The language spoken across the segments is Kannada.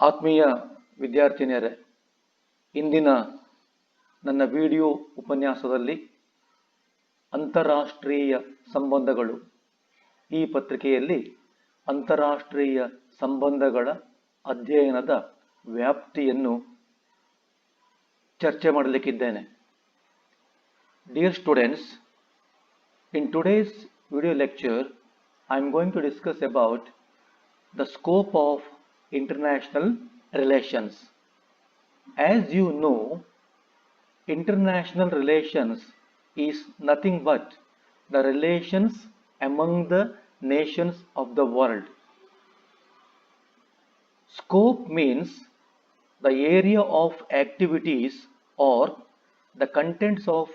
ಆತ್ಮೀಯ ವಿದ್ಯಾರ್ಥಿನಿಯರೇ, ಇಂದಿನ ನನ್ನ ವಿಡಿಯೋ ಉಪನ್ಯಾಸದಲ್ಲಿ ಅಂತಾರಾಷ್ಟ್ರೀಯ ಸಂಬಂಧಗಳು ಈ ಪತ್ರಿಕೆಯಲ್ಲಿ ಅಂತಾರಾಷ್ಟ್ರೀಯ ಸಂಬಂಧಗಳ ಅಧ್ಯಯನದ ವ್ಯಾಪ್ತಿಯನ್ನು ಚರ್ಚೆ ಮಾಡಲಿಕ್ಕಿದ್ದೇನೆ. Dear students, in today's video lecture I am going to discuss about the scope of international relations. As you know, international relations is nothing but the relations among the nations of the world. Scope means the area of activities or the contents of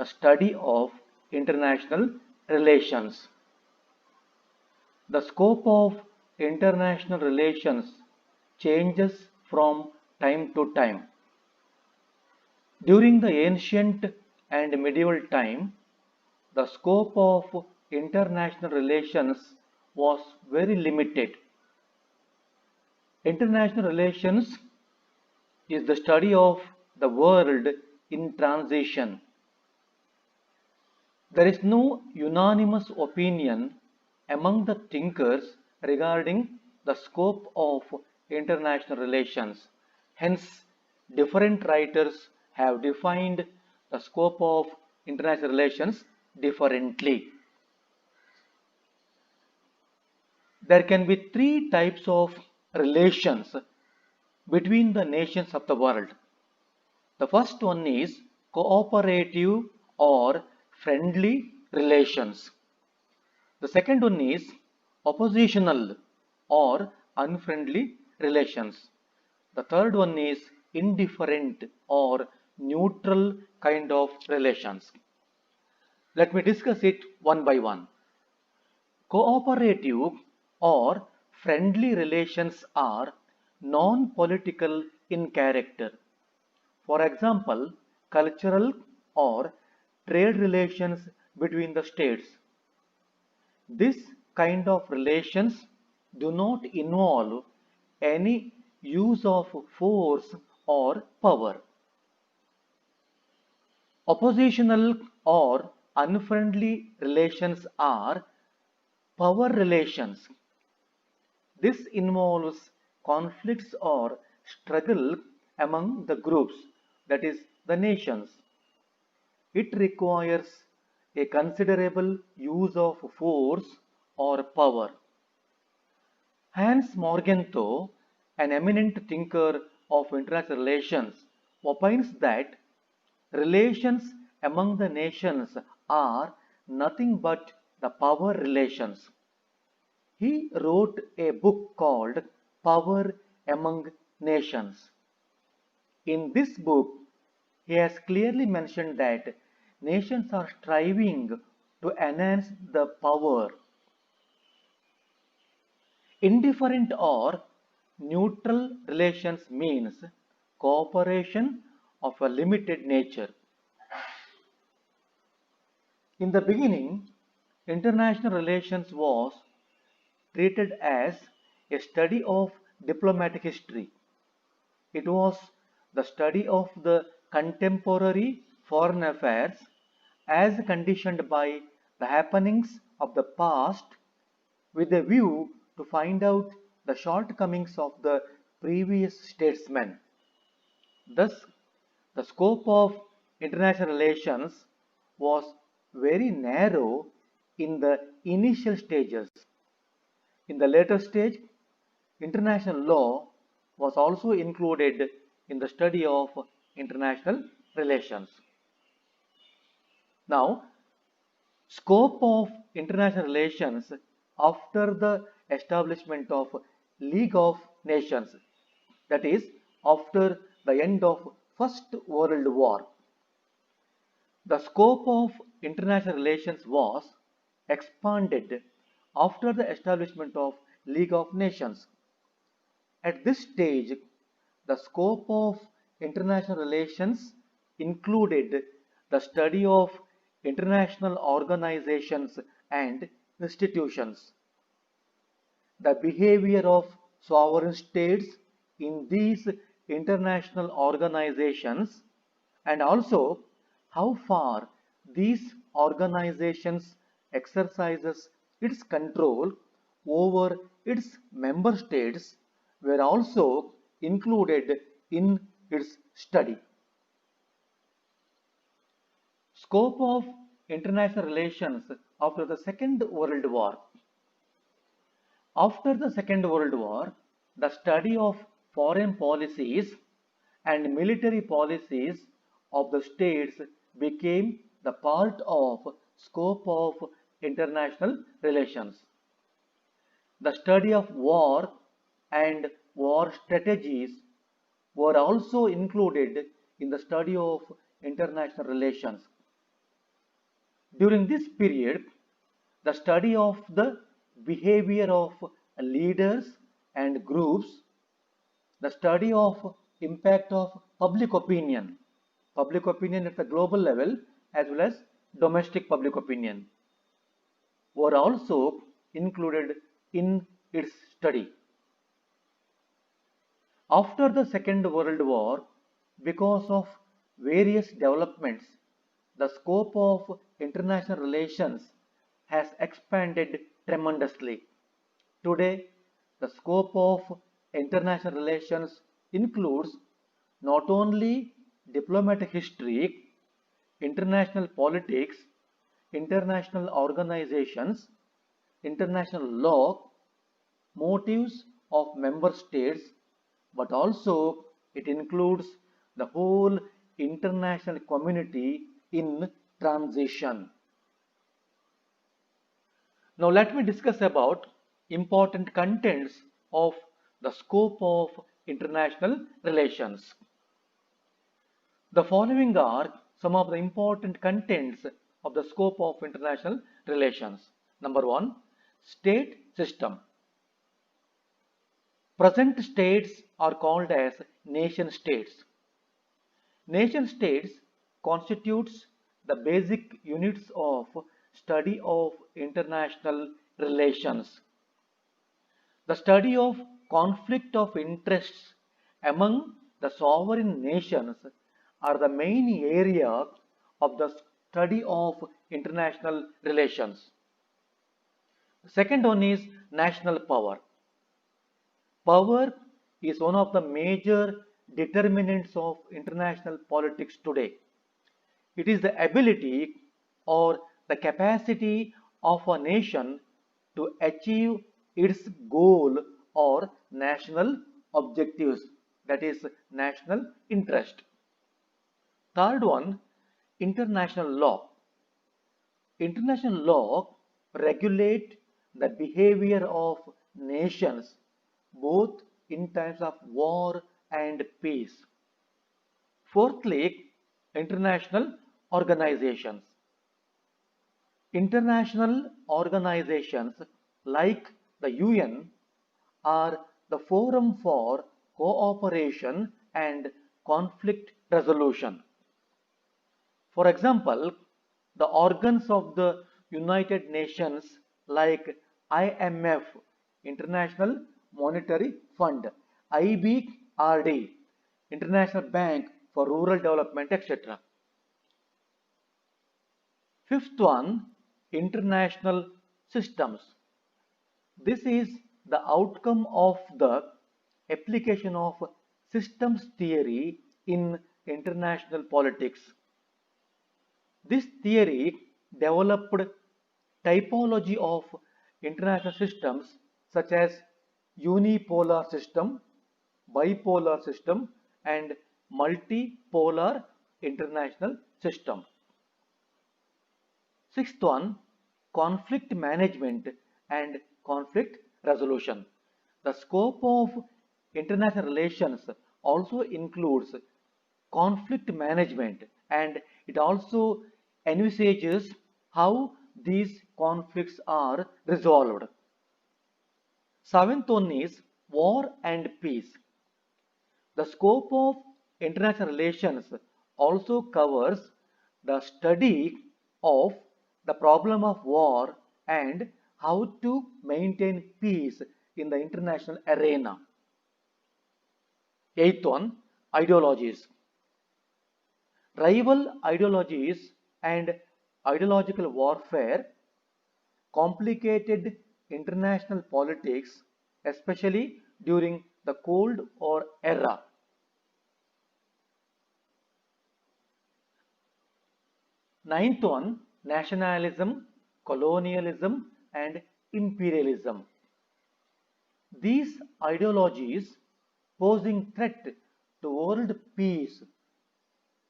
a study of international relations. The scope of international relations changes from time to time. During the ancient and medieval time, the scope of international relations was very limited. International relations is the study of the world in transition. There is no unanimous opinion among the thinkers regarding the scope of international relations. Hence, different writers have defined the scope of international relations differently. There can be three types of relations between the nations of the world. The first one is cooperative or friendly relations. The second one is oppositional or unfriendly relations. The third one is indifferent or neutral kind of relations. Let me discuss it one by one. Cooperative or friendly relations are non-political in character. For example, cultural or trade relations between the states. This kind of relations do not involve any use of force or power. Oppositional or unfriendly relations are power relations. This involves conflicts or struggle among the groups, that is, the nations. It requires a considerable use of force or power. Hans Morgenthau, an eminent thinker of international relations, opines that relations among the nations are nothing but the power relations. He wrote a book called Power Among Nations. In this book, he has clearly mentioned that nations are striving to enhance the power. Indifferent or neutral relations means cooperation of a limited nature. In the beginning, international relations was treated as a study of diplomatic history. It was the study of the contemporary foreign affairs as conditioned by the happenings of the past with a view to find out the shortcomings of the previous statesmen. Thus, the scope of international relations was very narrow in the initial stages. In the later stage, international law was also included in the study of international relations. Now, scope of international relations after the establishment of League of Nations, that is, after the end of First World War. The scope of international relations was expanded after the establishment of League of Nations. At this stage, the scope of international relations included the study of international organizations and institutions, the behavior of sovereign states in these international organizations, and also how far these organizations exercises its control over its member states were also included in its study. Scope of international relations after the Second World War. After the Second World War, the study of foreign policies and military policies of the states became the part of scope of international relations. The study of war and war strategies were also included in the study of international relations. During this period, the study of the behavior of leaders and groups, the study of impact of public opinion at the global level as well as domestic public opinion were also included in its study. After the Second World War, because of various developments, the scope of international relations has expanded tremendously. Today, the scope of international relations includes not only diplomatic history, international politics, international organizations, international law, motives of member states, but also it includes the whole international community in transition. Now let me discuss about important contents of the scope of international relations. The following are some of the important contents of the scope of international relations. Number one, state system. Present states are called as nation states. Nation states constitutes the basic units of study of international relations. The study of conflict of interests among the sovereign nations are the main area of the study of international relations. The second one is national power. Power is one of the major determinants of international politics today. It is the ability or the capacity of a nation to achieve its goal or national objectives, that is national interest. Third one, international law. International law regulate the behavior of nations both in times of war and peace. Fourthly, international organizations. International organizations like the UN are the forum for cooperation and conflict resolution. For example, the organs of the United Nations like IMF, International Monetary Fund, IBRD, International Bank for Rural Development, etc. Fifth one, international systems. This is the outcome of the application of systems theory in international politics. This theory developed typology of international systems such as unipolar system, bipolar system and multipolar international system. Sixth one, conflict management and conflict resolution. The scope of international relations also includes conflict management and it also envisages how these conflicts are resolved. Seventh one is war and peace. The scope of international relations also covers the study of the problem of war and how to maintain peace in the international arena. Eighth one, ideologies. Rival ideologies and ideological warfare complicated international politics, especially during the Cold War era. Ninth one, nationalism, colonialism, and imperialism. These ideologies posing threat to world peace,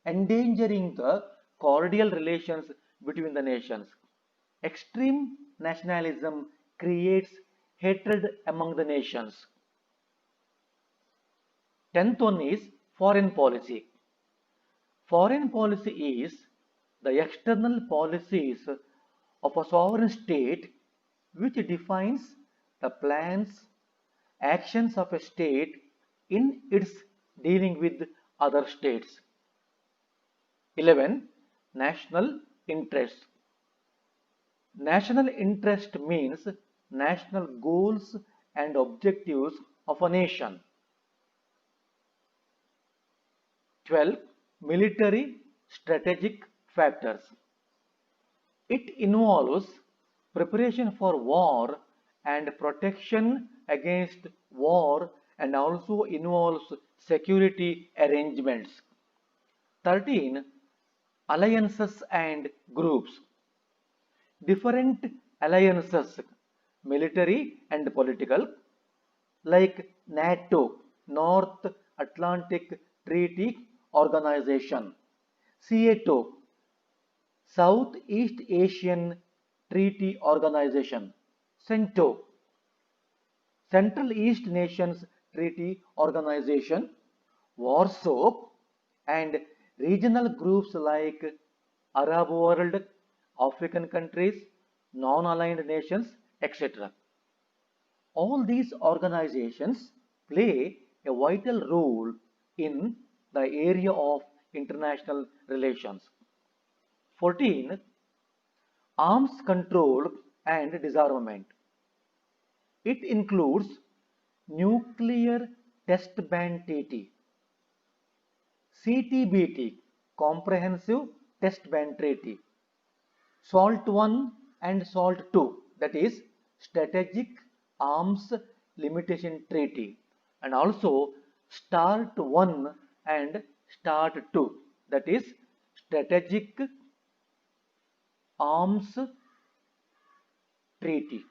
endangering the cordial relations between the nations. Extreme nationalism creates hatred among the nations. Tenth one is foreign policy. Foreign policy is the external policies of a sovereign state which defines the plans, actions of a state in its dealing with other states. 11. National interest. National interest means national goals and objectives of a nation. 12. Military strategic factors. It involves preparation for war and protection against war and also involves security arrangements. 13. Alliances and groups. Different alliances, military and political, like NATO, North Atlantic Treaty Organization, SEATO, Southeast Asian Treaty Organization, CENTO, Central East Nations Treaty Organization, Warsaw, and regional groups like Arab world, African countries, non-aligned nations, etc. All these organizations play a vital role in the area of international relations. 14. Arms control and disarmament. It includes Nuclear Test Ban Treaty, CTBT, Comprehensive Test Ban Treaty, SALT I and SALT II, that is Strategic Arms Limitation Treaty, and also START I and START II, that is Strategic Arms Treaty.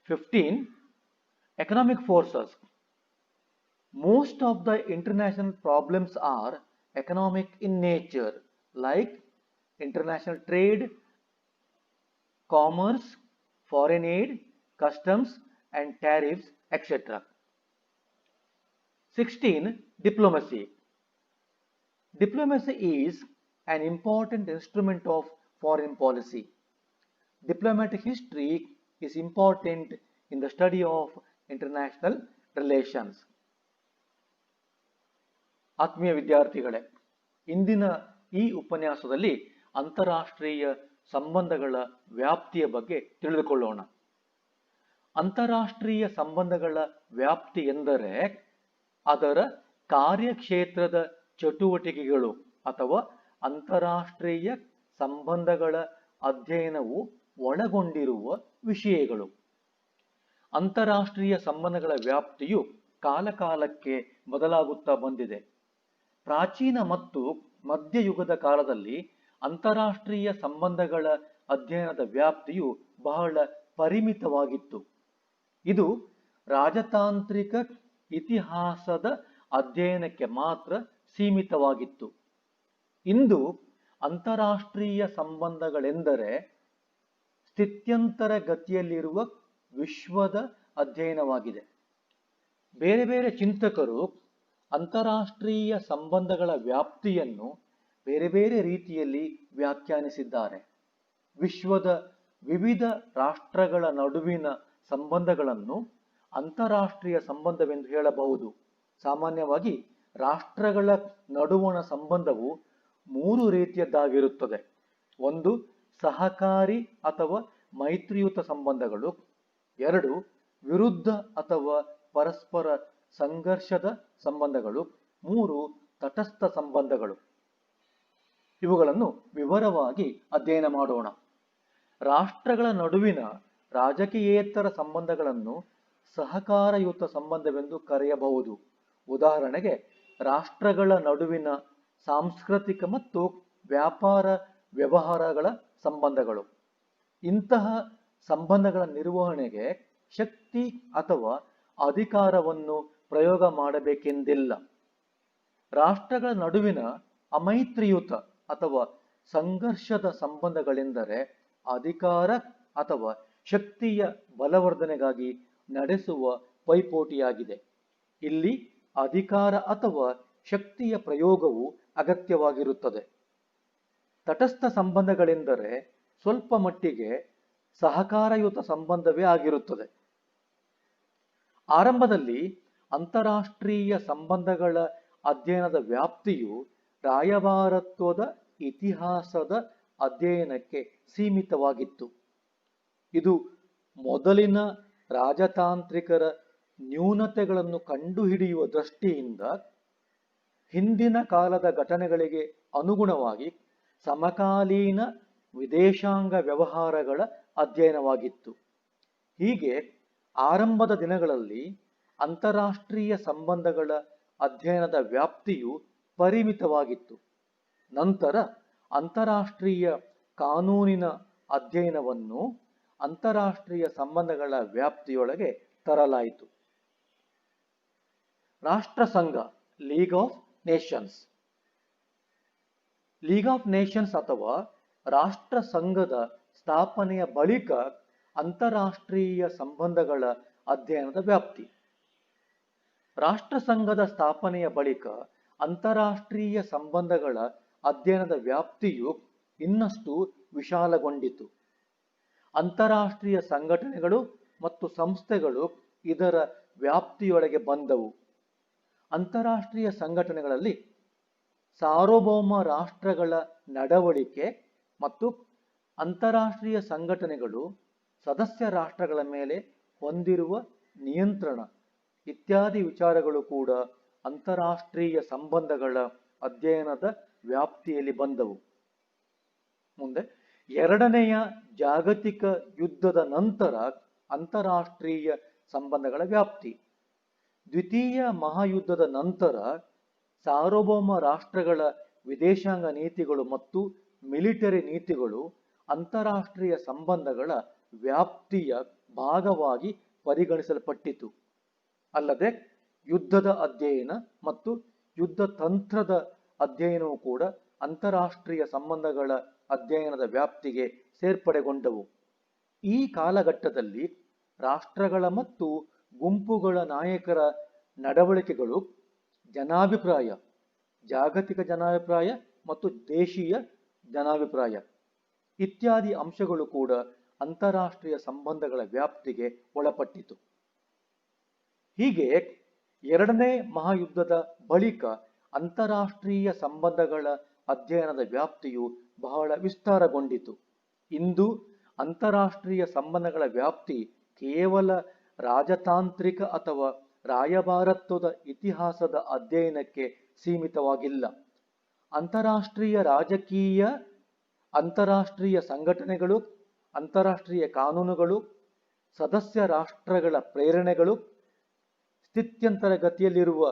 15. Economic forces. Most of the international problems are economic in nature, like international trade, commerce, foreign aid, customs and tariffs, etc. 16. Diplomacy. Diplomacy is an important instrument of foreign policy. Diplomatic history is important in the study of international relations. ಆತ್ಮೀಯ ವಿದ್ಯಾರ್ಥಿಗಳೇ, ಇಂದಿನ ಈ ಉಪನ್ಯಾಸದಲ್ಲಿ ಅಂತಾರಾಷ್ಟ್ರೀಯ ಸಂಬಂಧಗಳ ವ್ಯಾಪ್ತಿಯ ಬಗ್ಗೆ ತಿಳಿದುಕೊಳ್ಳೋಣ. ಅಂತಾರಾಷ್ಟ್ರೀಯ ಸಂಬಂಧಗಳ ವ್ಯಾಪ್ತಿ ಎಂದರೆ ಅದರ ಕಾರ್ಯಕ್ಷೇತ್ರದ ಚಟುವಟಿಕೆಗಳು ಅಥವಾ ಅಂತಾರಾಷ್ಟ್ರೀಯ ಸಂಬಂಧಗಳ ಅಧ್ಯಯನವು ಒಳಗೊಂಡಿರುವ ವಿಷಯಗಳು. ಅಂತಾರಾಷ್ಟ್ರೀಯ ಸಂಬಂಧಗಳ ವ್ಯಾಪ್ತಿಯು ಕಾಲಕಾಲಕ್ಕೆ ಬದಲಾಗುತ್ತಾ ಬಂದಿದೆ. ಪ್ರಾಚೀನ ಮತ್ತು ಮಧ್ಯಯುಗದ ಕಾಲದಲ್ಲಿ ಅಂತಾರಾಷ್ಟ್ರೀಯ ಸಂಬಂಧಗಳ ಅಧ್ಯಯನದ ವ್ಯಾಪ್ತಿಯು ಬಹಳ ಪರಿಮಿತವಾಗಿತ್ತು. ಇದು ರಾಜತಾಂತ್ರಿಕ ಇತಿಹಾಸದ ಅಧ್ಯಯನಕ್ಕೆ ಮಾತ್ರ ಸೀಮಿತವಾಗಿತ್ತು. ಇಂದು ಅಂತಾರಾಷ್ಟ್ರೀಯ ಸಂಬಂಧಗಳೆಂದರೆ ಸ್ಥಿತ್ಯಂತರ ಗತಿಯಲ್ಲಿರುವ ವಿಶ್ವದ ಅಧ್ಯಯನವಾಗಿದೆ. ಬೇರೆ ಬೇರೆ ಚಿಂತಕರು ಅಂತಾರಾಷ್ಟ್ರೀಯ ಸಂಬಂಧಗಳ ವ್ಯಾಪ್ತಿಯನ್ನು ಬೇರೆ ಬೇರೆ ರೀತಿಯಲ್ಲಿ ವ್ಯಾಖ್ಯಾನಿಸಿದ್ದಾರೆ. ವಿಶ್ವದ ವಿವಿಧ ರಾಷ್ಟ್ರಗಳ ನಡುವಿನ ಸಂಬಂಧಗಳನ್ನು ಅಂತಾರಾಷ್ಟ್ರೀಯ ಸಂಬಂಧವೆಂದು ಹೇಳಬಹುದು. ಸಾಮಾನ್ಯವಾಗಿ ರಾಷ್ಟ್ರಗಳ ನಡುವಣ ಸಂಬಂಧವು ಮೂರು ರೀತಿಯದ್ದಾಗಿರುತ್ತದೆ. ಒಂದು, ಸಹಕಾರಿ ಅಥವಾ ಮೈತ್ರಿಯುತ ಸಂಬಂಧಗಳು. ಎರಡು, ವಿರುದ್ಧ ಅಥವಾ ಪರಸ್ಪರ ಸಂಘರ್ಷದ ಸಂಬಂಧಗಳು, 3 ತಟಸ್ಥ ಸಂಬಂಧಗಳು. ಇವುಗಳನ್ನು ವಿವರವಾಗಿ ಅಧ್ಯಯನ ಮಾಡೋಣ. ರಾಷ್ಟ್ರಗಳ ನಡುವಿನ ರಾಜಕೀಯೇತರ ಸಂಬಂಧಗಳನ್ನು ಸಹಕಾರಯುತ ಸಂಬಂಧವೆಂದು ಕರೆಯಬಹುದು. ಉದಾಹರಣೆಗೆ, ರಾಷ್ಟ್ರಗಳ ನಡುವಿನ ಸಾಂಸ್ಕೃತಿಕ ಮತ್ತು ವ್ಯಾಪಾರ ವ್ಯವಹಾರಗಳ ಸಂಬಂಧಗಳು. ಇಂತಹ ಸಂಬಂಧಗಳ ನಿರ್ವಹಣೆಗೆ ಶಕ್ತಿ ಅಥವಾ ಅಧಿಕಾರವನ್ನು ಪ್ರಯೋಗ ಮಾಡಬೇಕೆಂದಿಲ್ಲ. ರಾಷ್ಟ್ರಗಳ ನಡುವಿನ ಅಮೈತ್ರಿಯುತ ಅಥವಾ ಸಂಘರ್ಷದ ಸಂಬಂಧಗಳೆಂದರೆ ಅಧಿಕಾರ ಅಥವಾ ಶಕ್ತಿಯ ಬಲವರ್ಧನೆಗಾಗಿ ನಡೆಸುವ ಪೈಪೋಟಿಯಾಗಿದೆ. ಇಲ್ಲಿ ಅಧಿಕಾರ ಅಥವಾ ಶಕ್ತಿಯ ಪ್ರಯೋಗವು ಅಗತ್ಯವಾಗಿರುತ್ತದೆ. ತಟಸ್ಥ ಸಂಬಂಧಗಳೆಂದರೆ ಸ್ವಲ್ಪ ಮಟ್ಟಿಗೆ ಸಹಕಾರಯುತ ಸಂಬಂಧವೇ ಆಗಿರುತ್ತದೆ. ಆರಂಭದಲ್ಲಿ ಅಂತಾರಾಷ್ಟ್ರೀಯ ಸಂಬಂಧಗಳ ಅಧ್ಯಯನದ ವ್ಯಾಪ್ತಿಯು ರಾಯಭಾರತ್ವದ ಇತಿಹಾಸದ ಅಧ್ಯಯನಕ್ಕೆ ಸೀಮಿತವಾಗಿತ್ತು. ಇದು ಮೊದಲಿನ ರಾಜತಾಂತ್ರಿಕರ ನ್ಯೂನತೆಗಳನ್ನು ಕಂಡುಹಿಡಿಯುವ ದೃಷ್ಟಿಯಿಂದ ಹಿಂದಿನ ಕಾಲದ ಘಟನೆಗಳಿಗೆ ಅನುಗುಣವಾಗಿ ಸಮಕಾಲೀನ ವಿದೇಶಾಂಗ ವ್ಯವಹಾರಗಳ ಅಧ್ಯಯನವಾಗಿತ್ತು. ಹೀಗೆ ಆರಂಭದ ದಿನಗಳಲ್ಲಿ ಅಂತಾರಾಷ್ಟ್ರೀಯ ಸಂಬಂಧಗಳ ಅಧ್ಯಯನದ ವ್ಯಾಪ್ತಿಯು ಪರಿಮಿತವಾಗಿತ್ತು. ನಂತರ ಅಂತಾರಾಷ್ಟ್ರೀಯ ಕಾನೂನಿನ ಅಧ್ಯಯನವನ್ನು ಅಂತಾರಾಷ್ಟ್ರೀಯ ಸಂಬಂಧಗಳ ವ್ಯಾಪ್ತಿಯೊಳಗೆ ತರಲಾಯಿತು. ರಾಷ್ಟ್ರಸಂಘ, league of nations. League of nations ಅಥವಾ ರಾಷ್ಟ್ರ ಸಂಘದ ಸ್ಥಾಪನೆಯ ಬಳಿಕ ಅಂತಾರಾಷ್ಟ್ರೀಯ ಸಂಬಂಧಗಳ ಅಧ್ಯಯನದ ವ್ಯಾಪ್ತಿ. ರಾಷ್ಟ್ರ ಸಂಘದ ಸ್ಥಾಪನೆಯ ಬಳಿಕ ಅಂತಾರಾಷ್ಟ್ರೀಯ ಸಂಬಂಧಗಳ ಅಧ್ಯಯನದ ವ್ಯಾಪ್ತಿಯು ಇನ್ನಷ್ಟು ವಿಶಾಲಗೊಂಡಿತು. ಅಂತಾರಾಷ್ಟ್ರೀಯ ಸಂಘಟನೆಗಳು ಮತ್ತು ಸಂಸ್ಥೆಗಳು ಇದರ ವ್ಯಾಪ್ತಿಯೊಳಗೆ ಬಂದವು. ಅಂತಾರಾಷ್ಟ್ರೀಯ ಸಂಘಟನೆಗಳಲ್ಲಿ ಸಾರ್ವಭೌಮ ರಾಷ್ಟ್ರಗಳ ನಡವಳಿಕೆ ಮತ್ತು ಅಂತಾರಾಷ್ಟ್ರೀಯ ಸಂಘಟನೆಗಳು ಸದಸ್ಯ ರಾಷ್ಟ್ರಗಳ ಮೇಲೆ ಹೊಂದಿರುವ ನಿಯಂತ್ರಣ ಇತ್ಯಾದಿ ವಿಚಾರಗಳು ಕೂಡ ಅಂತಾರಾಷ್ಟ್ರೀಯ ಸಂಬಂಧಗಳ ಅಧ್ಯಯನದ ವ್ಯಾಪ್ತಿಯಲ್ಲಿ ಬಂದವು. ಮುಂದೆ, ಎರಡನೆಯ ಜಾಗತಿಕ ಯುದ್ಧದ ನಂತರ ಅಂತಾರಾಷ್ಟ್ರೀಯ ಸಂಬಂಧಗಳ ವ್ಯಾಪ್ತಿ. ದ್ವಿತೀಯ ಮಹಾಯುದ್ಧದ ನಂತರ ಸಾರ್ವಭೌಮ ರಾಷ್ಟ್ರಗಳ ವಿದೇಶಾಂಗ ನೀತಿಗಳು ಮತ್ತು ಮಿಲಿಟರಿ ನೀತಿಗಳು ಅಂತಾರಾಷ್ಟ್ರೀಯ ಸಂಬಂಧಗಳ ವ್ಯಾಪ್ತಿಯ ಭಾಗವಾಗಿ ಪರಿಗಣಿಸಲ್ಪಟ್ಟಿತು. ಅಲ್ಲದೆ ಯುದ್ಧದ ಅಧ್ಯಯನ ಮತ್ತು ಯುದ್ಧ ತಂತ್ರದ ಅಧ್ಯಯನವೂ ಕೂಡ ಅಂತಾರಾಷ್ಟ್ರೀಯ ಸಂಬಂಧಗಳ ಅಧ್ಯಯನದ ವ್ಯಾಪ್ತಿಗೆ ಸೇರ್ಪಡೆಗೊಂಡವು. ಈ ಕಾಲಘಟ್ಟದಲ್ಲಿ ರಾಷ್ಟ್ರಗಳ ಮತ್ತು ಗುಂಪುಗಳ ನಾಯಕರ ನಡವಳಿಕೆಗಳು, ಜನಾಭಿಪ್ರಾಯ, ಜಾಗತಿಕ ಜನಾಭಿಪ್ರಾಯ ಮತ್ತು ದೇಶೀಯ ಜನಾಭಿಪ್ರಾಯ ಇತ್ಯಾದಿ ಅಂಶಗಳು ಕೂಡ ಅಂತಾರಾಷ್ಟ್ರೀಯ ಸಂಬಂಧಗಳ ವ್ಯಾಪ್ತಿಗೆ ಒಳಪಟ್ಟಿತು. ಹೀಗೆ ಎರಡನೇ ಮಹಾಯುದ್ಧದ ಬಳಿಕ ಅಂತಾರಾಷ್ಟ್ರೀಯ ಸಂಬಂಧಗಳ ಅಧ್ಯಯನದ ವ್ಯಾಪ್ತಿಯು ಬಹಳ ವಿಸ್ತಾರಗೊಂಡಿತು. ಇಂದು ಅಂತಾರಾಷ್ಟ್ರೀಯ ಸಂಬಂಧಗಳ ವ್ಯಾಪ್ತಿ ಕೇವಲ ರಾಜತಾಂತ್ರಿಕ ಅಥವಾ ರಾಯಭಾರತ್ವದ ಇತಿಹಾಸದ ಅಧ್ಯಯನಕ್ಕೆ ಸೀಮಿತವಾಗಿಲ್ಲ. ಅಂತಾರಾಷ್ಟ್ರೀಯ ರಾಜಕೀಯ, ಅಂತಾರಾಷ್ಟ್ರೀಯ ಸಂಘಟನೆಗಳು, ಅಂತಾರಾಷ್ಟ್ರೀಯ ಕಾನೂನುಗಳು, ಸದಸ್ಯ ರಾಷ್ಟ್ರಗಳ ಪ್ರೇರಣೆಗಳು, ಸ್ಥಿತ್ಯಂತರ ಗತಿಯಲ್ಲಿರುವ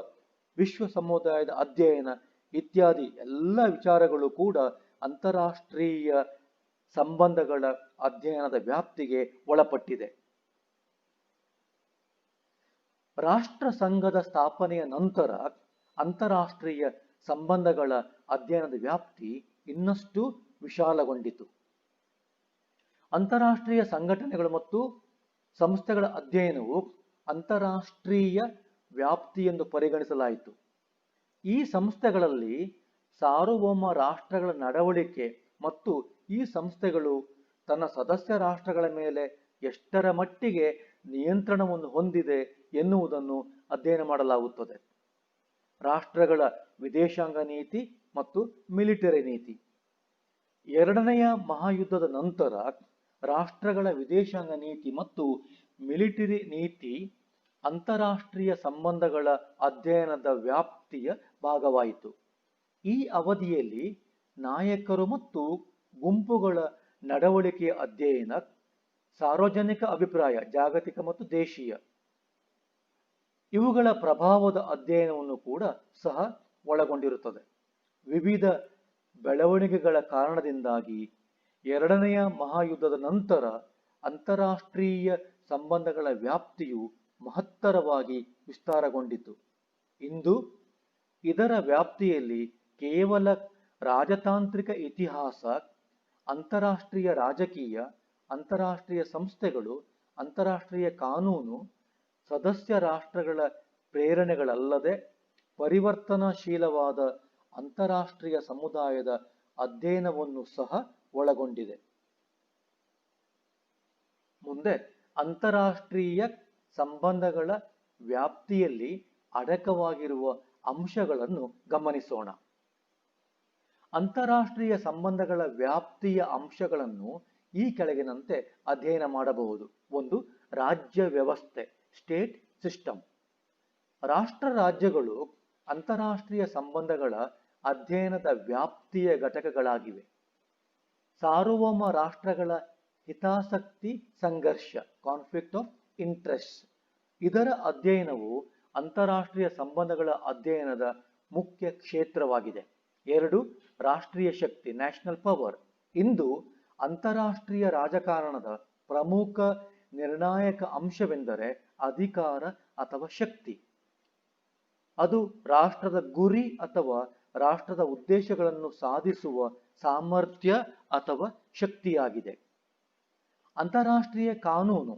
ವಿಶ್ವ ಸಮುದಾಯದ ಅಧ್ಯಯನ ಇತ್ಯಾದಿ ಎಲ್ಲ ವಿಚಾರಗಳು ಕೂಡ ಅಂತಾರಾಷ್ಟ್ರೀಯ ಸಂಬಂಧಗಳ ಅಧ್ಯಯನದ ವ್ಯಾಪ್ತಿಗೆ ಒಳಪಟ್ಟಿದೆ. ರಾಷ್ಟ್ರ ಸಂಘದ ಸ್ಥಾಪನೆಯ ನಂತರ ಅಂತಾರಾಷ್ಟ್ರೀಯ ಸಂಬಂಧಗಳ ಅಧ್ಯಯನದ ವ್ಯಾಪ್ತಿ ಇನ್ನಷ್ಟು ವಿಶಾಲಗೊಂಡಿತು. ಅಂತಾರಾಷ್ಟ್ರೀಯ ಸಂಘಟನೆಗಳು ಮತ್ತು ಸಂಸ್ಥೆಗಳ ಅಧ್ಯಯನವು ಅಂತಾರಾಷ್ಟ್ರೀಯ ವ್ಯಾಪ್ತಿ ಎಂದು ಪರಿಗಣಿಸಲಾಯಿತು. ಈ ಸಂಸ್ಥೆಗಳಲ್ಲಿ ಸಾರ್ವಭೌಮ ರಾಷ್ಟ್ರಗಳ ನಡವಳಿಕೆ ಮತ್ತು ಈ ಸಂಸ್ಥೆಗಳು ತನ್ನ ಸದಸ್ಯ ರಾಷ್ಟ್ರಗಳ ಮೇಲೆ ಎಷ್ಟರ ಮಟ್ಟಿಗೆ ನಿಯಂತ್ರಣವನ್ನು ಹೊಂದಿದೆ ಎನ್ನುವುದನ್ನು ಅಧ್ಯಯನ ಮಾಡಲಾಗುತ್ತದೆ. ರಾಷ್ಟ್ರಗಳ ವಿದೇಶಾಂಗ ನೀತಿ ಮತ್ತು ಮಿಲಿಟರಿ ನೀತಿ. ಎರಡನೆಯ ಮಹಾಯುದ್ಧದ ನಂತರ ರಾಷ್ಟ್ರಗಳ ವಿದೇಶಾಂಗ ನೀತಿ ಮತ್ತು ಮಿಲಿಟರಿ ನೀತಿ ಅಂತಾರಾಷ್ಟ್ರೀಯ ಸಂಬಂಧಗಳ ಅಧ್ಯಯನದ ವ್ಯಾಪ್ತಿಯ ಭಾಗವಾಯಿತು. ಈ ಅವಧಿಯಲ್ಲಿ ನಾಯಕರು ಮತ್ತು ಗುಂಪುಗಳ ನಡವಳಿಕೆಯ ಅಧ್ಯಯನ, ಸಾರ್ವಜನಿಕ ಅಭಿಪ್ರಾಯ ಜಾಗತಿಕ ಮತ್ತು ದೇಶೀಯ ಇವುಗಳ ಪ್ರಭಾವದ ಅಧ್ಯಯನವನ್ನು ಕೂಡ ಸಹ ಒಳಗೊಂಡಿರುತ್ತದೆ. ವಿವಿಧ ಬೆಳವಣಿಗೆಗಳ ಕಾರಣದಿಂದಾಗಿ ಎರಡನೆಯ ಮಹಾಯುದ್ಧದ ನಂತರ ಅಂತಾರಾಷ್ಟ್ರೀಯ ಸಂಬಂಧಗಳ ವ್ಯಾಪ್ತಿಯು ಮಹತ್ತರವಾಗಿ ವಿಸ್ತಾರಗೊಂಡಿತು. ಇಂದು ಇದರ ವ್ಯಾಪ್ತಿಯಲ್ಲಿ ಕೇವಲ ರಾಜತಾಂತ್ರಿಕ ಇತಿಹಾಸ, ಅಂತಾರಾಷ್ಟ್ರೀಯ ರಾಜಕೀಯ, ಅಂತಾರಾಷ್ಟ್ರೀಯ ಸಂಸ್ಥೆಗಳು, ಅಂತಾರಾಷ್ಟ್ರೀಯ ಕಾನೂನು, ಸದಸ್ಯ ರಾಷ್ಟ್ರಗಳ ಪ್ರೇರಣೆಗಳಲ್ಲದೆ ಪರಿವರ್ತನಾಶೀಲವಾದ ಅಂತಾರಾಷ್ಟ್ರೀಯ ಸಮುದಾಯದ ಅಧ್ಯಯನವನ್ನು ಸಹ ಒಳಗೊಂಡಿದೆ. ಮುಂದೆ ಅಂತಾರಾಷ್ಟ್ರೀಯ ಸಂಬಂಧಗಳ ವ್ಯಾಪ್ತಿಯಲ್ಲಿ ಅಡಕವಾಗಿರುವ ಅಂಶಗಳನ್ನು ಗಮನಿಸೋಣ. ಅಂತಾರಾಷ್ಟ್ರೀಯ ಸಂಬಂಧಗಳ ವ್ಯಾಪ್ತಿಯ ಅಂಶಗಳನ್ನು ಈ ಕೆಳಗಿನಂತೆ ಅಧ್ಯಯನ ಮಾಡಬಹುದು. 1. ರಾಜ್ಯ ವ್ಯವಸ್ಥೆ, ಸ್ಟೇಟ್ ಸಿಸ್ಟಮ್. ರಾಷ್ಟ್ರ ರಾಜ್ಯಗಳು ಅಂತಾರಾಷ್ಟ್ರೀಯ ಸಂಬಂಧಗಳ ಅಧ್ಯಯನದ ವ್ಯಾಪ್ತಿಯ ಘಟಕಗಳಾಗಿವೆ. ಸಾರ್ವಭೌಮ ರಾಷ್ಟ್ರಗಳ ಹಿತಾಸಕ್ತಿ ಸಂಘರ್ಷ, ಕಾನ್ಫ್ಲಿಕ್ಟ್ ಆಫ್ ಇಂಟ್ರೆಸ್ಟ್, ಇದರ ಅಧ್ಯಯನವು ಅಂತಾರಾಷ್ಟ್ರೀಯ ಸಂಬಂಧಗಳ ಅಧ್ಯಯನದ ಮುಖ್ಯ ಕ್ಷೇತ್ರವಾಗಿದೆ. 2. ರಾಷ್ಟ್ರೀಯ ಶಕ್ತಿ, ನ್ಯಾಷನಲ್ ಪವರ್. ಇಂದು ಅಂತಾರಾಷ್ಟ್ರೀಯ ರಾಜಕಾರಣದ ಪ್ರಮುಖ ನಿರ್ಣಾಯಕ ಅಂಶವೆಂದರೆ ಅಧಿಕಾರ ಅಥವಾ ಶಕ್ತಿ. ಅದು ರಾಷ್ಟ್ರದ ಗುರಿ ಅಥವಾ ರಾಷ್ಟ್ರದ ಉದ್ದೇಶಗಳನ್ನು ಸಾಧಿಸುವ ಸಾಮರ್ಥ್ಯ ಅಥವಾ ಶಕ್ತಿಯಾಗಿದೆ. ಅಂತಾರಾಷ್ಟ್ರೀಯ ಕಾನೂನು.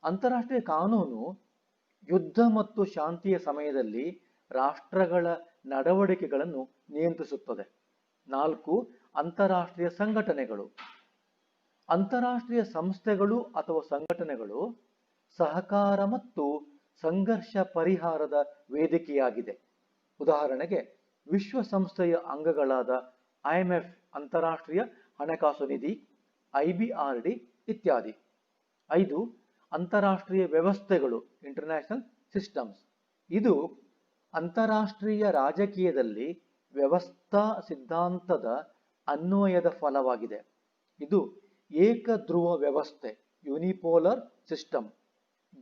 ಅಂತಾರಾಷ್ಟ್ರೀಯ ಕಾನೂನು ಯುದ್ಧ ಮತ್ತು ಶಾಂತಿಯ ಸಮಯದಲ್ಲಿ ರಾಷ್ಟ್ರಗಳ ನಡವಳಿಕೆಗಳನ್ನು ನಿಯಂತ್ರಿಸುತ್ತದೆ. 4. ಅಂತಾರಾಷ್ಟ್ರೀಯ ಸಂಘಟನೆಗಳು. ಅಂತಾರಾಷ್ಟ್ರೀಯ ಸಂಸ್ಥೆಗಳು ಅಥವಾ ಸಂಘಟನೆಗಳು ಸಹಕಾರ ಮತ್ತು ಸಂಘರ್ಷ ಪರಿಹಾರದ ವೇದಿಕೆಯಾಗಿದೆ. ಉದಾಹರಣೆಗೆ ವಿಶ್ವಸಂಸ್ಥೆಯ ಅಂಗಗಳಾದ IMF, ಅಂತಾರಾಷ್ಟ್ರೀಯ ಹಣಕಾಸು ನಿಧಿ, IBRD ಇತ್ಯಾದಿ. 5. ಅಂತಾರಾಷ್ಟ್ರೀಯ ವ್ಯವಸ್ಥೆಗಳು, ಇಂಟರ್ನ್ಯಾಷನಲ್ ಸಿಸ್ಟಮ್ಸ್. ಇದು ಅಂತಾರಾಷ್ಟ್ರೀಯ ರಾಜಕೀಯದಲ್ಲಿ ವ್ಯವಸ್ಥಾ ಸಿದ್ಧಾಂತದ ಅನ್ವಯದ ಫಲವಾಗಿದೆ. ಇದು ಏಕಧ್ರುವ ವ್ಯವಸ್ಥೆ, ಯೂನಿಪೋಲರ್ ಸಿಸ್ಟಮ್,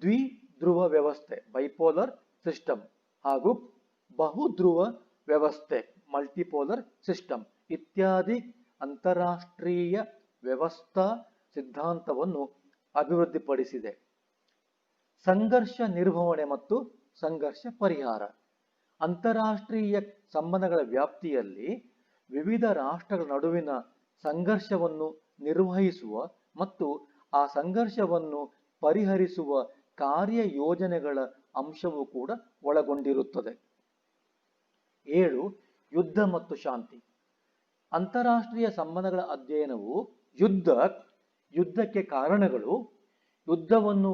ದ್ವಿಧ್ರುವ ವ್ಯವಸ್ಥೆ, ಬೈಪೋಲರ್ ಸಿಸ್ಟಮ್, ಹಾಗೂ ಬಹುಧ್ರುವ ವ್ಯವಸ್ಥೆ, ಮಲ್ಟಿಪೋಲರ್ ಸಿಸ್ಟಮ್ ಇತ್ಯಾದಿ ಅಂತಾರಾಷ್ಟ್ರೀಯ ವ್ಯವಸ್ಥಾ ಸಿದ್ಧಾಂತವನ್ನು ಅಭಿವೃದ್ಧಿಪಡಿಸಿದೆ. ಸಂಘರ್ಷ ನಿರ್ವಹಣೆ ಮತ್ತು ಸಂಘರ್ಷ ಪರಿಹಾರ. ಅಂತಾರಾಷ್ಟ್ರೀಯ ಸಂಬಂಧಗಳ ವ್ಯಾಪ್ತಿಯಲ್ಲಿ ವಿವಿಧ ರಾಷ್ಟ್ರಗಳ ನಡುವಿನ ಸಂಘರ್ಷವನ್ನು ನಿರ್ವಹಿಸುವ ಮತ್ತು ಆ ಸಂಘರ್ಷವನ್ನು ಪರಿಹರಿಸುವ ಕಾರ್ಯಯೋಜನೆಗಳ ಅಂಶವೂ ಕೂಡ ಒಳಗೊಂಡಿರುತ್ತದೆ. 7. ಯುದ್ಧ ಮತ್ತು ಶಾಂತಿ. ಅಂತಾರಾಷ್ಟ್ರೀಯ ಸಂಬಂಧಗಳ ಅಧ್ಯಯನವು ಯುದ್ಧಕ್ಕೆ ಕಾರಣಗಳು, ಯುದ್ಧವನ್ನು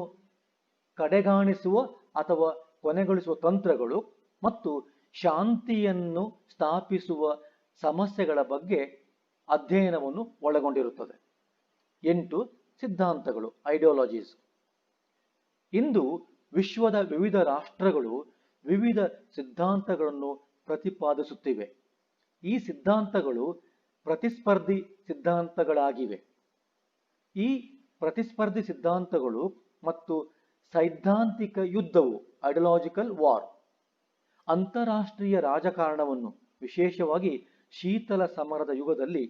ಕಡೆಗಾಣಿಸುವ ಅಥವಾ ಕೊನೆಗೊಳಿಸುವ ತಂತ್ರಗಳು ಮತ್ತು ಶಾಂತಿಯನ್ನು ಸ್ಥಾಪಿಸುವ ಸಮಸ್ಯೆಗಳ ಬಗ್ಗೆ ಅಧ್ಯಯನವನ್ನು ಒಳಗೊಂಡಿರುತ್ತದೆ. 8. ಸಿದ್ಧಾಂತಗಳು, ಐಡಿಯಾಲಜೀಸ್. ಇಂದು ವಿಶ್ವದ ವಿವಿಧ ರಾಷ್ಟ್ರಗಳು ವಿವಿಧ ಸಿದ್ಧಾಂತಗಳನ್ನು ಪ್ರತಿಪಾದಿಸುತ್ತಿವೆ. ಈ ಸಿದ್ಧಾಂತಗಳು ಪ್ರತಿಸ್ಪರ್ಧಿ ಸಿದ್ಧಾಂತಗಳಾಗಿವೆ. ಈ ಪ್ರತಿಸ್ಪರ್ಧಿ ಸಿದ್ಧಾಂತಗಳು ಮತ್ತು ಸೈದ್ಧಾಂತಿಕ ಯುದ್ಧವು, ಐಡಿಯಾಲಜಿಕಲ್ ವಾರ್, ಅಂತಾರಾಷ್ಟ್ರೀಯ ರಾಜಕಾರಣವನ್ನು ವಿಶೇಷವಾಗಿ ಶೀತಲ ಸಮರದ ಯುಗದಲ್ಲಿ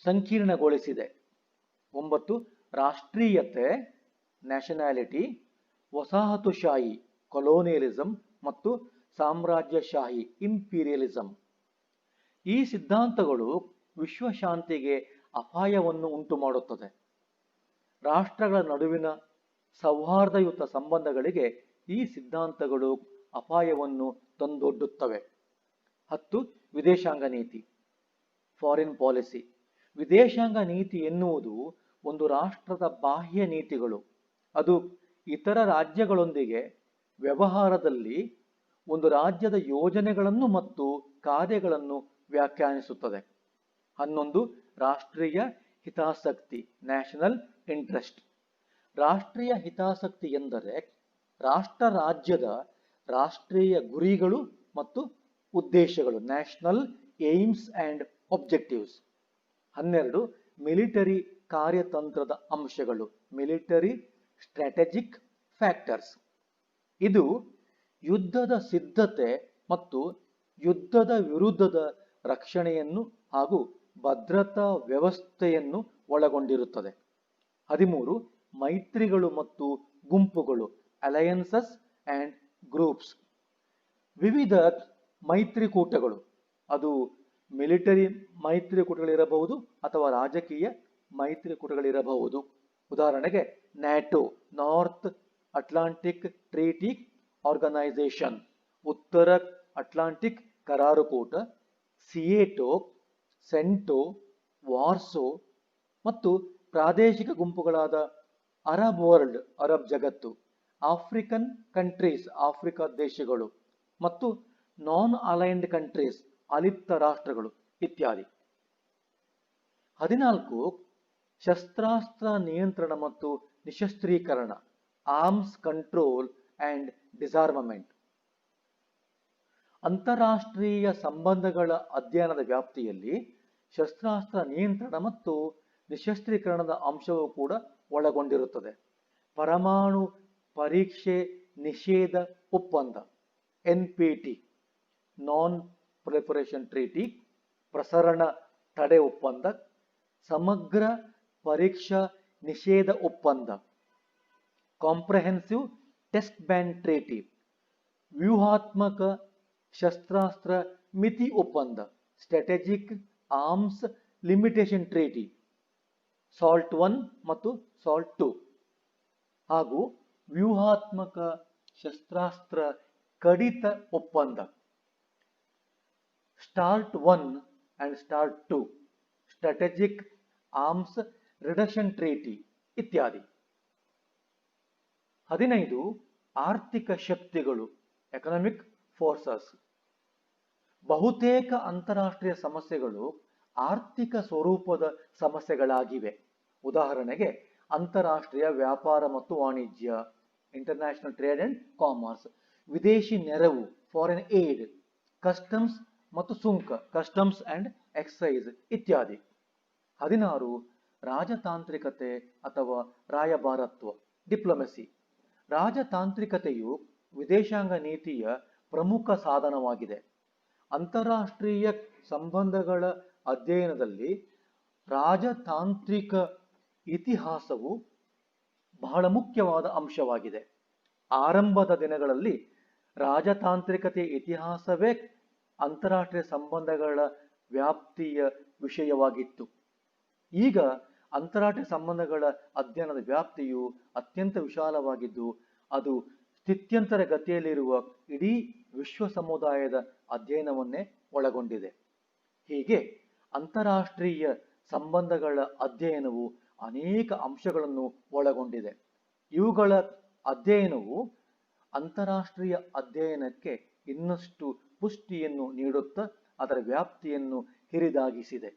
ಸಂಕೀರ್ಣಗೊಳಿಸಿದೆ. 9. ರಾಷ್ಟ್ರೀಯತೆ, ನ್ಯಾಷನಾಲಿಟಿ, ವಸಾಹತುಶಾಹಿ, ಕೊಲೋನಿಯಲಿಸಂ ಮತ್ತು ಸಾಮ್ರಾಜ್ಯಶಾಹಿ, ಇಂಪೀರಿಯಲಿಸಂ. ಈ ಸಿದ್ಧಾಂತಗಳು ವಿಶ್ವಶಾಂತಿಗೆ ಅಪಾಯವನ್ನು ಉಂಟುಮಾಡುತ್ತದೆ. ರಾಷ್ಟ್ರಗಳ ನಡುವಿನ ಸೌಹಾರ್ದಯುತ ಸಂಬಂಧಗಳಿಗೆ ಈ ಸಿದ್ಧಾಂತಗಳು ಅಪಾಯವನ್ನು ತಂದೊಡ್ಡುತ್ತವೆ. 10. ವಿದೇಶಾಂಗ ನೀತಿ, ಫಾರಿನ್ ಪಾಲಿಸಿ. ವಿದೇಶಾಂಗ ನೀತಿ ಎನ್ನುವುದು ಒಂದು ರಾಷ್ಟ್ರದ ಬಾಹ್ಯ ನೀತಿಗಳು. ಅದು ಇತರ ರಾಜ್ಯಗಳೊಂದಿಗೆ ವ್ಯವಹಾರದಲ್ಲಿ ಒಂದು ರಾಜ್ಯದ ಯೋಜನೆಗಳನ್ನು ಮತ್ತು ಕಾರ್ಯಗಳನ್ನು ವ್ಯಾಖ್ಯಾನಿಸುತ್ತದೆ. 11. ರಾಷ್ಟ್ರೀಯ ಹಿತಾಸಕ್ತಿ, ನ್ಯಾಷನಲ್ ಇಂಟ್ರೆಸ್ಟ್. ರಾಷ್ಟ್ರೀಯ ಹಿತಾಸಕ್ತಿ ಎಂದರೆ ರಾಷ್ಟ್ರ ರಾಜ್ಯದ ರಾಷ್ಟ್ರೀಯ ಗುರಿಗಳು ಮತ್ತು ಉದ್ದೇಶಗಳು, national aims and objectives. 12 military ಕಾರ್ಯತಂತ್ರದ ಅಂಶಗಳು, ಮಿಲಿಟರಿ ಸ್ಟ್ರಾಟಜಿಕ್ ಫ್ಯಾಕ್ಟರ್ಸ್. ಇದು ಯುದ್ಧದ ಸಿದ್ಧತೆ ಮತ್ತು ಯುದ್ಧದ ವಿರುದ್ಧದ ರಕ್ಷಣೆಯನ್ನು ಹಾಗೂ ಭದ್ರತಾ ವ್ಯವಸ್ಥೆಯನ್ನು ಒಳಗೊಂಡಿರುತ್ತದೆ. 13 ಮೈತ್ರಿಗಳು ಮತ್ತು ಗುಂಪುಗಳು, ಅಲಯನ್ಸಸ್ ಆ್ಯಂಡ್ ಗ್ರೂಪ್ಸ್. ವಿವಿಧ ಮೈತ್ರಿಕೂಟಗಳು, ಅದು ಮಿಲಿಟರಿ ಮೈತ್ರಿಕೂಟಗಳಿರಬಹುದು ಅಥವಾ ರಾಜಕೀಯ ಮೈತ್ರಿಕೂಟಗಳಿರಬಹುದು. ಉದಾಹರಣೆಗೆ NATO, North Atlantic Treaty Organisation, ಉತ್ತರ ಅಟ್ಲಾಂಟಿಕ್ ಕರಾರುಕೂಟ, ಸಿಯೇಟೋ, ಸೆಂಟೋ, ವಾರ್ಸೋ. ಮತ್ತು ಪ್ರಾದೇಶಿಕ ಗುಂಪುಗಳಾದ ಅರಬ್ ವರ್ಲ್ಡ್, ಅರಬ್ ಜಗತ್ತು, ಆಫ್ರಿಕನ್ ಕಂಟ್ರೀಸ್, ಆಫ್ರಿಕಾ ದೇಶಗಳು, ಮತ್ತು ನಾನ್ ಅಲೈನ್ಡ್ ಕಂಟ್ರೀಸ್, ಅಲಿಪ್ತ ರಾಷ್ಟ್ರಗಳು ಇತ್ಯಾದಿ. 14 ಶಸ್ತ್ರಾಸ್ತ್ರ ನಿಯಂತ್ರಣ ಮತ್ತು ನಿಶಸ್ತ್ರೀಕರಣ, ಆರ್ಮ್ಸ್ ಕಂಟ್ರೋಲ್ ಆ್ಯಂಡ್ ಡಿಸಾರ್ಮಮೆಂಟ್. ಅಂತಾರಾಷ್ಟ್ರೀಯ ಸಂಬಂಧಗಳ ಅಧ್ಯಯನದ ವ್ಯಾಪ್ತಿಯಲ್ಲಿ ಶಸ್ತ್ರಾಸ್ತ್ರ ನಿಯಂತ್ರಣ ಮತ್ತು ನಿಶಸ್ತ್ರೀಕರಣದ ಅಂಶವೂ ಕೂಡ ಒಳಗೊಂಡಿರುತ್ತದೆ. ಪರಮಾಣು ಪರೀಕ್ಷೆ ನಿಷೇಧ ಒಪ್ಪಂದ, NPT, ನಾನ್ ಪ್ರೊಲಿಫರೇಷನ್ ಟ್ರೀಟಿ, ಪ್ರಸರಣ ತಡೆ ಒಪ್ಪಂದ, ಸಮಗ್ರ ಪರೀಕ್ಷಾ ನಿಷೇಧ ಒಪ್ಪಂದ, ಕಾಂಪ್ರಹೆನ್ಸಿವ್ ಟೆಸ್ಟ್ ಬ್ಯಾನ್ ಟ್ರೀಟಿ, ವ್ಯೂಹಾತ್ಮಕ ಶಸ್ತ್ರಾಸ್ತ್ರ ಮಿತಿ ಒಪ್ಪಂದ, strategic arms limitation treaty, salt 1 ಮತ್ತು ಸಾಲ್ಟ್ 2, ಹಾಗೂ ವ್ಯೂಹಾತ್ಮಕ ಶಸ್ತ್ರಾಸ್ತ್ರ ಕಡಿತ ಒಪ್ಪಂದ, start 1 and start 2, strategic arms reduction treaty ಇತ್ಯಾದಿ. 15 ಆರ್ಥಿಕ ಶಕ್ತಿಗಳು, ಎಕನಾಮಿಕ್ ಫೋರ್ಸಸ್. ಬಹುತೇಕ ಅಂತಾರಾಷ್ಟ್ರೀಯ ಸಮಸ್ಯೆಗಳು ಆರ್ಥಿಕ ಸ್ವರೂಪದ ಸಮಸ್ಯೆಗಳಾಗಿವೆ. ಉದಾಹರಣೆಗೆ ಅಂತಾರಾಷ್ಟ್ರೀಯ ವ್ಯಾಪಾರ ಮತ್ತು ವಾಣಿಜ್ಯ, ಇಂಟರ್ನ್ಯಾಷನಲ್ ಟ್ರೇಡ್ ಅಂಡ್ ಕಾಮರ್ಸ್, ವಿದೇಶಿ ನೆರವು, ಫಾರಿನ್ ಏಡ್, ಕಸ್ಟಮ್ಸ್ ಮತ್ತು ಸುಂಕ, ಕಸ್ಟಮ್ಸ್ ಅಂಡ್ ಎಕ್ಸೈಸ್ ಇತ್ಯಾದಿ. 16 ರಾಜತಾಂತ್ರಿಕತೆ ಅಥವಾ ರಾಯಭಾರತ್ವ, ಡಿಪ್ಲೊಮೆಸಿ. ರಾಜತಾಂತ್ರಿಕತೆಯು ವಿದೇಶಾಂಗ ನೀತಿಯ ಪ್ರಮುಖ ಸಾಧನವಾಗಿದೆ. ಅಂತಾರಾಷ್ಟ್ರೀಯ ಸಂಬಂಧಗಳ ಅಧ್ಯಯನದಲ್ಲಿ ರಾಜತಾಂತ್ರಿಕ ಇತಿಹಾಸವು ಬಹಳ ಮುಖ್ಯವಾದ ಅಂಶವಾಗಿದೆ. ಆರಂಭದ ದಿನಗಳಲ್ಲಿ ರಾಜತಾಂತ್ರಿಕತೆಯ ಇತಿಹಾಸವೇ ಅಂತಾರಾಷ್ಟ್ರೀಯ ಸಂಬಂಧಗಳ ವ್ಯಾಪ್ತಿಯ ವಿಷಯವಾಗಿತ್ತು. ಈಗ ಅಂತಾರಾಷ್ಟ್ರೀಯ ಸಂಬಂಧಗಳ ಅಧ್ಯಯನದ ವ್ಯಾಪ್ತಿಯು ಅತ್ಯಂತ ವಿಶಾಲವಾಗಿದ್ದು, ಅದು ಸ್ಥಿತ್ಯಂತರ ಗತಿಯಲ್ಲಿರುವ ಇಡೀ ವಿಶ್ವ ಸಮುದಾಯದ ಅಧ್ಯಯನವನ್ನೇ ಒಳಗೊಂಡಿದೆ. ಹೀಗೆ ಅಂತಾರಾಷ್ಟ್ರೀಯ ಸಂಬಂಧಗಳ ಅಧ್ಯಯನವು ಅನೇಕ ಅಂಶಗಳನ್ನು ಒಳಗೊಂಡಿದೆ. ಇವುಗಳ ಅಧ್ಯಯನವು ಅಂತಾರಾಷ್ಟ್ರೀಯ ಅಧ್ಯಯನಕ್ಕೆ ಇನ್ನಷ್ಟು ಪುಷ್ಟಿಯನ್ನು ನೀಡುತ್ತಾ ಅದರ ವ್ಯಾಪ್ತಿಯನ್ನು ಹಿರಿದಾಗಿಸಿದೆ.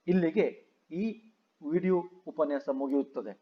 ಇಲ್ಲಿಗೆ ಈ ವಿಡಿಯೋ ಉಪನ್ಯಾಸ ಮುಗಿಯುತ್ತದೆ.